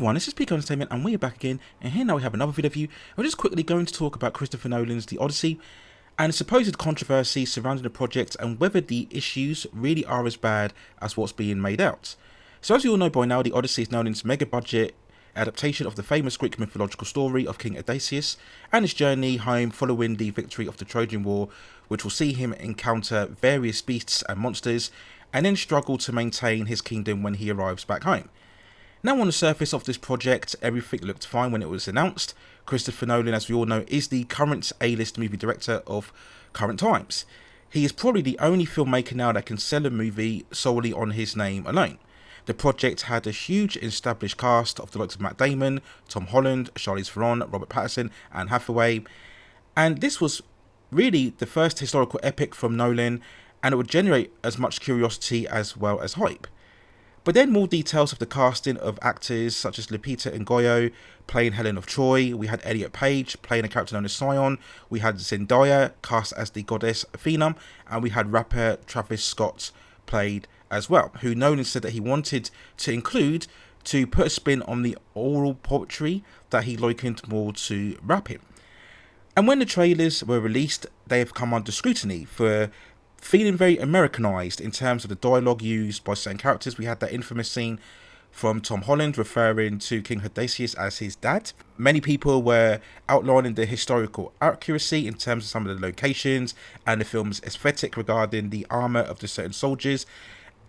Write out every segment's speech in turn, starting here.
everyone, this is Peak Entertainment and we're back again, and here now we have another video for you. We're just quickly going to talk about Christopher Nolan's The Odyssey and the supposed controversy surrounding the project and whether the issues really are as bad as what's being made out. So as you all know by now, The Odyssey is Nolan's mega budget adaptation of the famous Greek mythological story of King Odysseus and his journey home following the victory of the Trojan War, which will see him encounter various beasts and monsters and then struggle to maintain his kingdom when he arrives back home. Now, on the surface of this project, everything looked fine when it was announced. Christopher Nolan, as we all know, is the current A-list movie director of current times. He is probably the only filmmaker now that can sell a movie solely on his name alone. The project had a huge established cast of the likes of Matt Damon, Tom Holland, Charlize Theron, Robert Pattison, and Hathaway. And this was really the first historical epic from Nolan, and it would generate as much curiosity as well as hype. But then more details of the casting of actors such as Lupita and Nyongo playing Helen of Troy. We had Elliot Page playing a character known as Theron. We had Zendaya cast as the goddess Theron, and we had rapper Travis Scott played as well, who Nolan said that he wanted to include to put a spin on the oral poetry that he likened more to rapping. And when the trailers were released, they have come under scrutiny for feeling very Americanized in terms of the dialogue used by certain characters. We had that infamous scene from Tom Holland referring to King Odysseus as his dad. Many people were outlining the historical accuracy in terms of some of the locations and the film's aesthetic regarding the armor of the certain soldiers,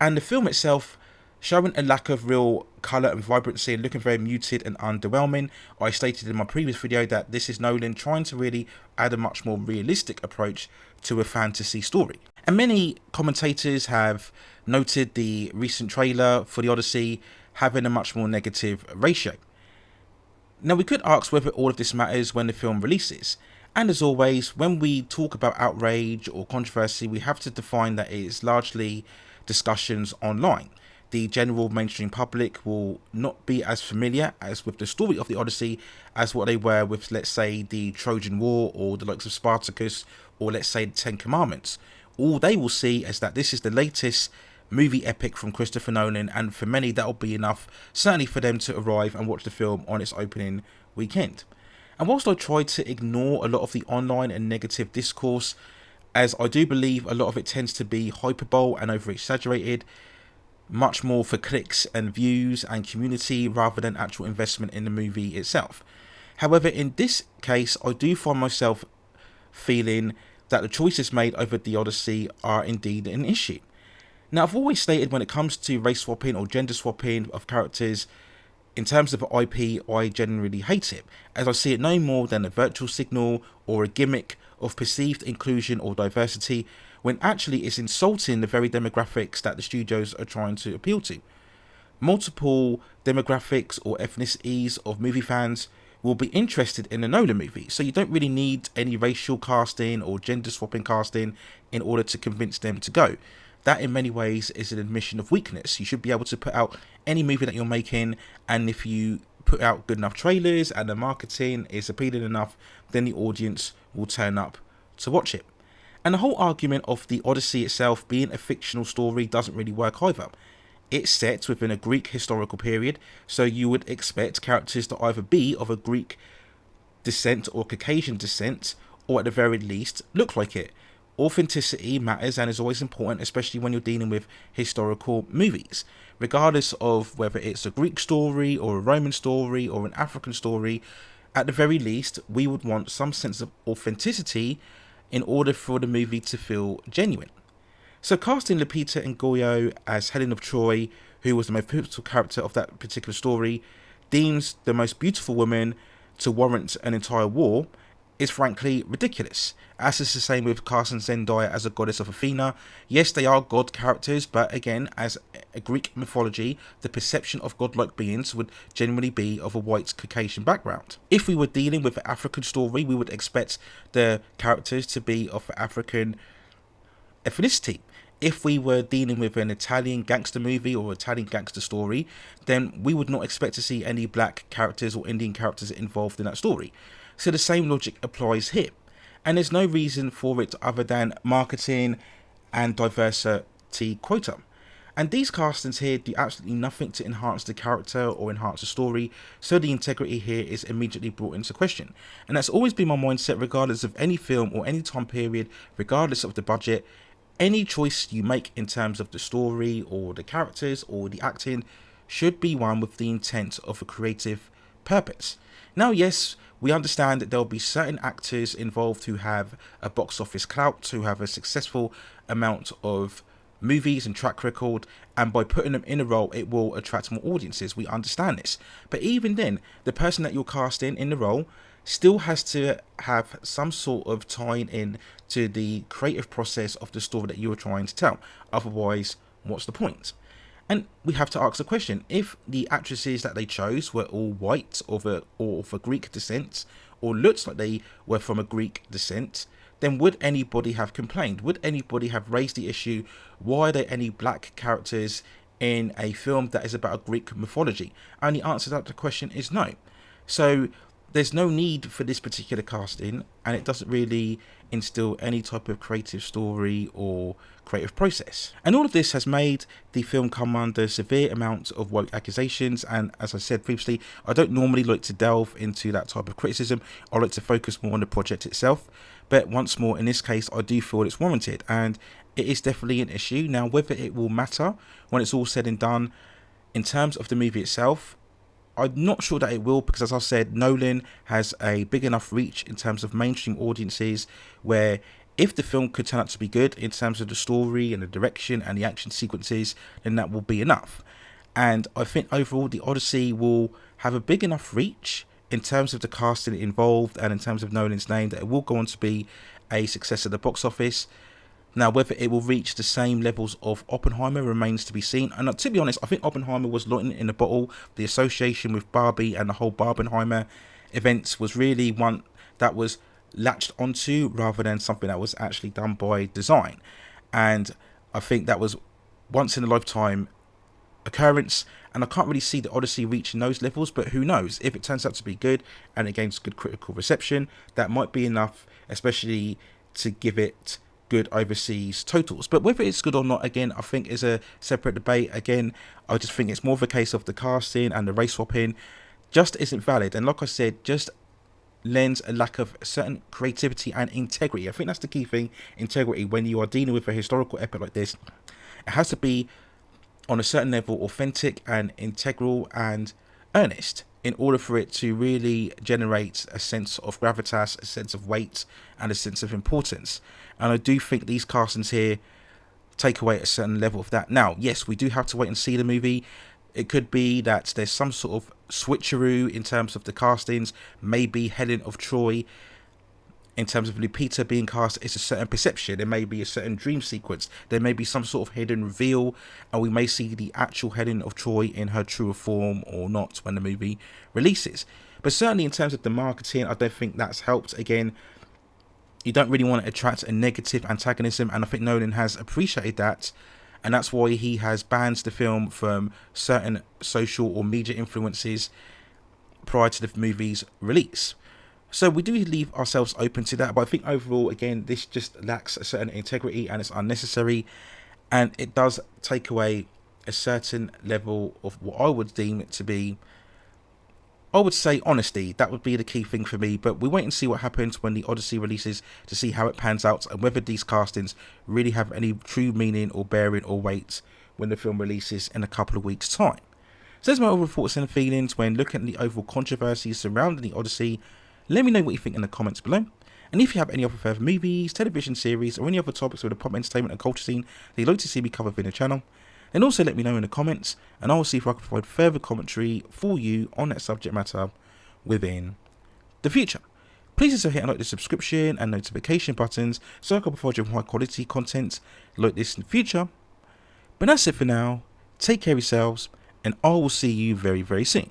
and the film itself showing a lack of real colour and vibrancy and looking very muted and underwhelming. I stated in my previous video that this is Nolan trying to really add a much more realistic approach to a fantasy story. And many commentators have noted the recent trailer for The Odyssey having a much more negative ratio. Now, we could ask whether all of this matters when the film releases. And as always, when we talk about outrage or controversy, we have to define that it is largely discussions online. The general mainstream public will not be as familiar as with the story of The Odyssey as what they were with, let's say, the Trojan War or the likes of Spartacus or, let's say, the Ten Commandments. All they will see is that this is the latest movie epic from Christopher Nolan, and for many that will be enough, certainly for them to arrive and watch the film on its opening weekend. And whilst I try to ignore a lot of the online and negative discourse, as I do believe a lot of it tends to be hyperbole and over exaggerated, much more for clicks and views and community rather than actual investment in the movie itself. However, in this case, I do find myself feeling that the choices made over The Odyssey are indeed an issue. Now, I've always stated when it comes to race swapping or gender swapping of characters, in terms of IP, I generally hate it, as I see it no more than a virtual signal or a gimmick of perceived inclusion or diversity, when actually it's insulting the very demographics that the studios are trying to appeal to. Multiple demographics or ethnicities of movie fans will be interested in a Nolan movie, so you don't really need any racial casting or gender swapping casting in order to convince them to go. That in many ways is an admission of weakness. You should be able to put out any movie that you're making, and if you put out good enough trailers and the marketing is appealing enough, then the audience will turn up to watch it. And the whole argument of The Odyssey itself being a fictional story doesn't really work either. It's set within a Greek historical period, so you would expect characters to either be of a Greek descent or Caucasian descent, or at the very least look like it. Authenticity matters and is always important, especially when you're dealing with historical movies. Regardless of whether it's a Greek story or a Roman story or an African story, at the very least, we would want some sense of authenticity in order for the movie to feel genuine. So casting Lupita and Nyongo as Helen of Troy, who was the most pivotal character of that particular story, deems the most beautiful woman to warrant an entire war, is frankly ridiculous. As is the same with casting Zendaya as a goddess of Athena. Yes, they are god characters, but again, as a Greek mythology, the perception of godlike beings would generally be of a white Caucasian background. If we were dealing with an African story, we would expect the characters to be of African ethnicity. If we were dealing with an Italian gangster movie or Italian gangster story, then we would not expect to see any black characters or Indian characters involved in that story. So the same logic applies here. And there's no reason for it other than marketing and diversity quota. And these castings here do absolutely nothing to enhance the character or enhance the story, so the integrity here is immediately brought into question. And that's always been my mindset, regardless of any film or any time period, regardless of the budget. Any choice you make in terms of the story or the characters or the acting should be one with the intent of a creative purpose. Now, yes, we understand that there'll be certain actors involved who have a box office clout, who have a successful amount of movies and track record, and by putting them in a role it will attract more audiences. We understand this, but even then, the person that you're casting in the role still has to have some sort of tying in to the creative process of the story that you are trying to tell. Otherwise, what's the point? And we have to ask the question, if the actresses that they chose were all white or of a Greek descent, or looked like they were from a Greek descent, then would anybody have complained? Would anybody have raised the issue, why are there any black characters in a film that is about Greek mythology? And the answer to that question is no. So there's no need for this particular casting, and it doesn't really instill any type of creative story or creative process. And all of this has made the film come under severe amounts of woke accusations, and as I said previously, I don't normally like to delve into that type of criticism. I like to focus more on the project itself, but once more, in this case, I do feel it's warranted, and it is definitely an issue. Now, whether it will matter when it's all said and done in terms of the movie itself, I'm not sure that it will, because as I said, Nolan has a big enough reach in terms of mainstream audiences where if the film could turn out to be good in terms of the story and the direction and the action sequences, then that will be enough. And I think overall the Odyssey will have a big enough reach in terms of the casting involved and in terms of Nolan's name that it will go on to be a success at the box office. Now, whether it will reach the same levels of Oppenheimer remains to be seen. And to be honest, I think Oppenheimer was lightning in a bottle. The association with Barbie and the whole Barbenheimer events was really one that was latched onto rather than something that was actually done by design. And I think that was once in a lifetime occurrence, and I can't really see the Odyssey reaching those levels, but who knows? If it turns out to be good and it gains good critical reception, that might be enough, especially to give it good overseas totals. But whether it's good or not, again, I think is a separate debate. Again, I just think it's more of a case of the casting and the race swapping just isn't valid, and like I said, just lends a lack of certain creativity and integrity. I think that's the key thing, integrity. When you are dealing with a historical epic like this, it has to be on a certain level authentic and integral and earnest in order for it to really generate a sense of gravitas, a sense of weight, and a sense of importance. And I do think these castings here take away a certain level of that. Now, yes, we do have to wait and see the movie. It could be that there's some sort of switcheroo in terms of the castings. Maybe Helen of Troy, in terms of Lupita being cast, it's a certain perception. There may be a certain dream sequence. There may be some sort of hidden reveal, and we may see the actual Helen of Troy in her truer form or not when the movie releases. But certainly in terms of the marketing, I don't think that's helped. Again, you don't really want to attract a negative antagonism, and I think Nolan has appreciated that, and that's why he has banned the film from certain social or media influences prior to the movie's release. So we do leave ourselves open to that, but I think overall, again, this just lacks a certain integrity and it's unnecessary, and it does take away a certain level of what I would deem it to be, I would say, honesty. That would be the key thing for me, but we wait and see what happens when the Odyssey releases to see how it pans out and whether these castings really have any true meaning or bearing or weight when the film releases in a couple of weeks' time. So there's my overall thoughts and feelings when looking at the overall controversies surrounding the Odyssey. Let me know what you think in the comments below. And if you have any other further movies, television series, or any other topics with the pop entertainment and culture scene that you'd like to see me cover within the channel, then also let me know in the comments, and I will see if I can provide further commentary for you on that subject matter within the future. Please also hit and like the subscription and notification buttons so I can provide you with high quality content like this in the future. But that's it for now. Take care of yourselves, and I will see you very, very soon.